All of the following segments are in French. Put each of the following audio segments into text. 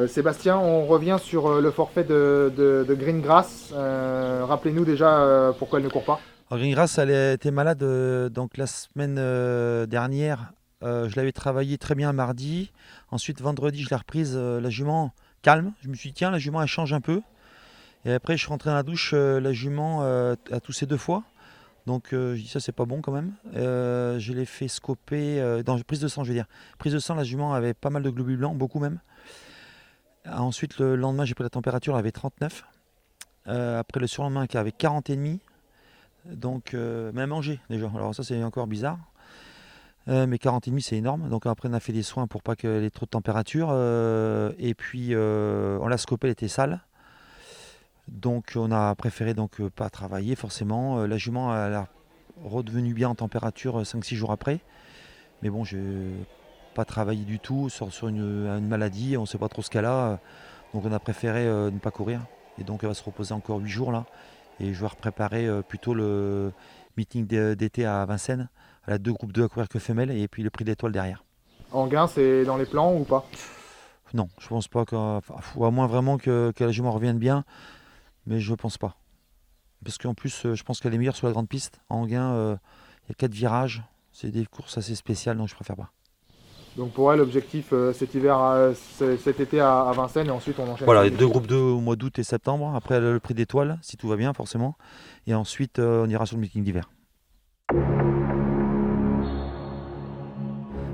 Sébastien, on revient sur le forfait de Greengrass. Rappelez-nous déjà pourquoi elle ne court pas. Alors, Greengrass, elle était malade donc la semaine dernière. Je l'avais travaillé très bien mardi. Ensuite, vendredi, je l'ai reprise. La jument calme. Je me suis dit, tiens, la jument, elle change un peu. Et après, je suis rentré dans la douche. La jument a toussé 2 fois. Donc, je dis, ça, c'est pas bon quand même. Je l'ai fait scoper. Dans prise de sang, je veux dire. Prise de sang, la jument avait pas mal de globules blancs, beaucoup même. Ensuite, le lendemain, j'ai pris la température, elle avait 39. Après, le surlendemain, elle avait 40 et demi. Donc, mais à manger déjà. Alors ça c'est encore bizarre. Mais 40 et demi c'est énorme. Donc après on a fait des soins pour pas qu'elle ait trop de température. Et puis on l'a scopée, elle était sale. Donc on a préféré donc pas travailler forcément. La jument elle a redevenu bien en température 5-6 jours après. Mais bon, j'ai pas travaillé du tout sur une maladie. On sait pas trop ce qu'elle a. Donc on a préféré ne pas courir. Et donc elle va se reposer encore 8 jours là. Et je vais repréparer plutôt le meeting d'été à Vincennes. Elle a 2 groupes 2 à courir que femelles et puis le prix de l'étoile derrière. Anguin, c'est dans les plans ou pas? Non, je pense pas faut à moins vraiment que la jument revienne bien, mais je pense pas. Parce qu'en plus, je pense qu'elle est meilleure sur la grande piste. En Anguin, il y a 4 virages. C'est des courses assez spéciales, donc je préfère pas. Donc pour elle, l'objectif cet été à Vincennes et ensuite on enchaîne sur Voilà, le les deux meeting. groupes 2 au mois d'août et septembre. Après, elle a le prix d'étoile, si tout va bien, forcément. Et ensuite, on ira sur le meeting d'hiver.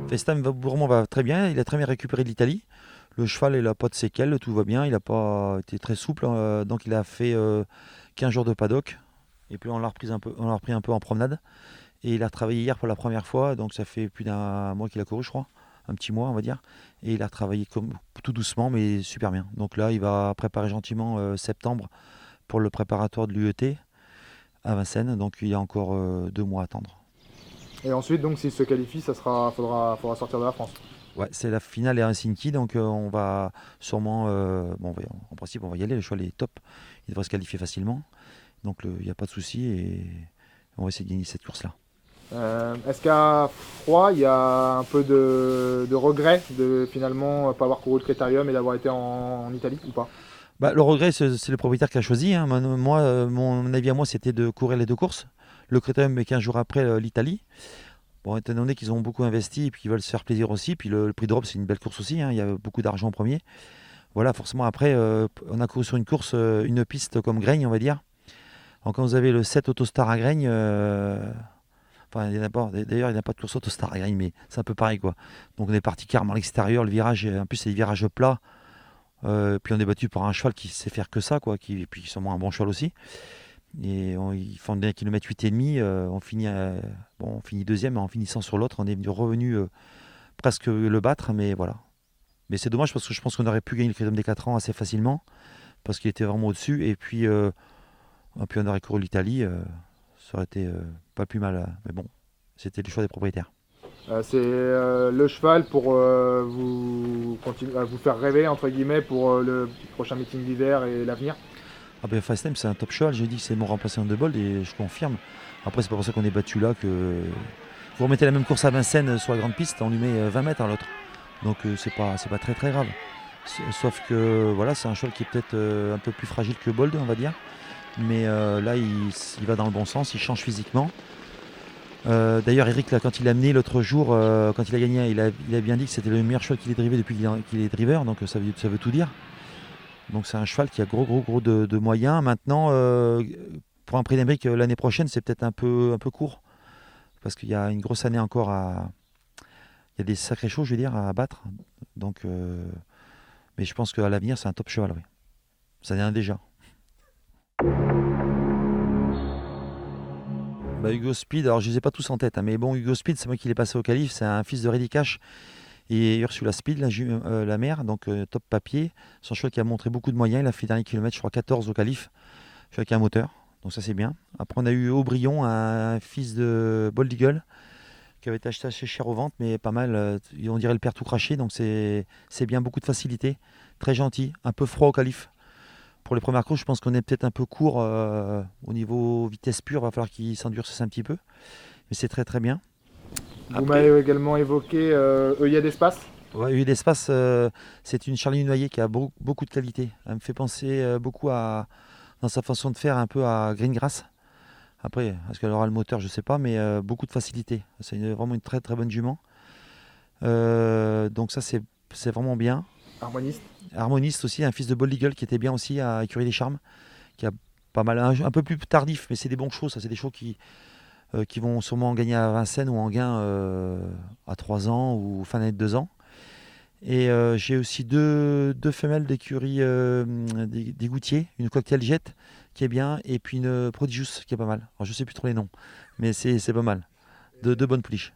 FaceTime vraiment va très bien. Il a très bien récupéré de l'Italie. Le cheval, il n'a pas de séquelles, tout va bien. Il n'a pas été très souple. Donc, il a fait 15 jours de paddock. Et puis, on l'a repris un peu en promenade. Et il a retravaillé hier pour la première fois. Donc, ça fait plus d'un mois qu'il a couru, je crois. Un petit mois, on va dire. Et il a retravaillé comme, tout doucement, mais super bien. Donc là, il va préparer gentiment septembre pour le préparatoire de l'UET à Vincennes. Donc, il y a encore 2 mois à attendre. Et ensuite, donc s'il se qualifie, faudra sortir de la France. Ouais, c'est la finale à Helsinki, donc on va sûrement, bon, en principe, on va y aller. Le cheval est top, il devrait se qualifier facilement, donc il n'y a pas de souci et on va essayer de gagner cette course-là. Est-ce qu'à froid, il y a un peu de regret de finalement pas avoir couru le Critérium et d'avoir été en Italie ou pas? Bah, le regret, c'est le propriétaire qui a choisi, hein. Moi, mon avis à moi, c'était de courir les 2 courses. Le Critérium, mais 15 jours après, l'Italie. Bon, étant donné qu'ils ont beaucoup investi et puis qu'ils veulent se faire plaisir aussi, puis le prix d'Europe, c'est une belle course aussi, hein. Il y a beaucoup d'argent en premier. Voilà, forcément, après, on a couru sur une course, une piste comme Graigne, on va dire. Alors, quand vous avez le 7 Autostar à Graigne, enfin, il y en a pas, d'ailleurs, il n'y a pas de course Autostar à Graigne, mais c'est un peu pareil, quoi. Donc, on est parti carrément à l'extérieur, le virage, en plus, c'est des virages plats. Puis, on est battu par un cheval qui sait faire que ça, quoi, et puis, sûrement un bon cheval aussi. Et ils font 1 km 8,5. On finit deuxième, en finissant sur l'autre, on est revenu presque le battre, mais voilà. Mais c'est dommage parce que je pense qu'on aurait pu gagner le Critérium des 4 ans assez facilement, parce qu'il était vraiment au-dessus. Et puis on aurait couru l'Italie, ça aurait été pas plus mal. Mais bon, c'était le choix des propriétaires. C'est le cheval pour vous faire rêver, entre guillemets, pour le prochain meeting d'hiver et l'avenir. Ah ben Fast Time, c'est un top cheval. J'ai dit que c'est mon remplaçant de Bold et je confirme. Après, c'est pas pour ça qu'on est battu là que. Vous remettez la même course à Vincennes sur la grande piste, on lui met 20 mètres à l'autre. Donc c'est pas très très grave. Sauf que voilà, c'est un cheval qui est peut-être un peu plus fragile que Bold, on va dire. Mais là, il va dans le bon sens, il change physiquement. D'ailleurs, Eric, là, quand il l'a amené l'autre jour, quand il a gagné, il a bien dit que c'était le meilleur cheval qu'il ait drivé depuis qu'il est driver, donc ça veut tout dire. Donc c'est un cheval qui a gros de moyens. Maintenant, pour un prix d'Amérique l'année prochaine, c'est peut-être un peu court, parce qu'il y a une grosse année encore il y a des sacrées choses, je veux dire, à battre. Donc, mais je pense qu'à l'avenir, c'est un top cheval, oui. Ça vient déjà. Bah, Hugo Speed, alors je les ai pas tous en tête, hein, mais bon, Hugo Speed, c'est moi qui l'ai passé au calife, c'est un fils de Reddy Cash et Ursula Speed, la mère, donc top papier. C'est un cheval qui a montré beaucoup de moyens, il a fait dernier kilomètre, je crois 14 au calife, cheval avec un moteur, donc ça c'est bien. Après on a eu Aubryon, un fils de Bold Eagle, qui avait été acheté assez cher aux ventes, mais pas mal, on dirait le père tout craché, donc c'est bien, beaucoup de facilité, très gentil, un peu froid au calife. Pour les premières courses, je pense qu'on est peut-être un peu court au niveau vitesse pure. Il va falloir qu'il s'endurcisse un petit peu. Mais c'est très très bien. Vous Après, m'avez également évoqué Œillet d'Espace. Ouais, oui, l'espace, c'est une Charlie Noyer qui a beaucoup de qualité. Elle me fait penser beaucoup dans sa façon de faire, un peu à Greengrass. Après, est-ce qu'elle aura le moteur, je sais pas, mais beaucoup de facilité. C'est vraiment une très très bonne jument. Donc ça, c'est vraiment bien. Harmoniste. Harmoniste aussi, un fils de Bald Eagle qui était bien aussi à Écurie des Charmes, qui a pas mal, un peu plus tardif, mais c'est des bons chevaux. Ça, c'est des chevaux qui vont sûrement gagner à Vincennes ou en gain à 3 ans ou fin d'année de 2 ans. Et j'ai aussi deux femelles d'écurie des Goutiers, une cocktail jet qui est bien, et puis une Prodigious qui est pas mal. Alors, je sais plus trop les noms, mais c'est pas mal. De bonnes pouliches.